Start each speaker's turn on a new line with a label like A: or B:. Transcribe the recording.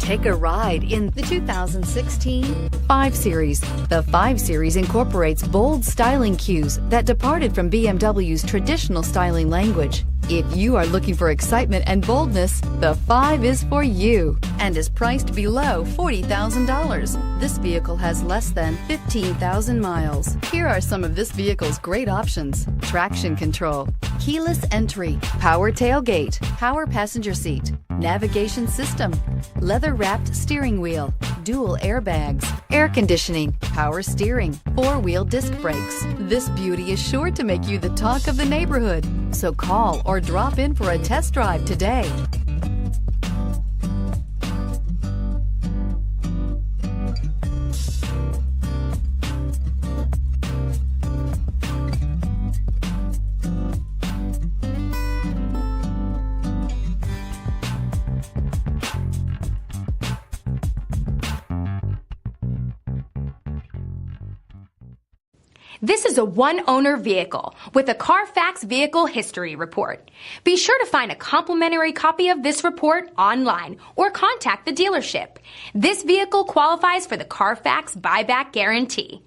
A: Take a ride in the 2016 5 Series. The 5 Series incorporates bold styling cues that departed from BMW's traditional styling language. If you are looking for excitement and boldness, the 5 is for you and is priced below $40,000. This vehicle has less than 15,000 miles. Here are some of this vehicle's great options: traction control, keyless entry, power tailgate, power passenger seat, navigation system, leather-wrapped steering wheel, dual airbags, air conditioning, power steering, 4-wheel disc brakes. This beauty is sure to make you the talk of the neighborhood. So call or drop in for a test drive today.
B: This is a one-owner vehicle with a CARFAX Vehicle History Report. Be sure to find a complimentary copy of this report online or contact the dealership. This vehicle qualifies for the CARFAX Buyback Guarantee.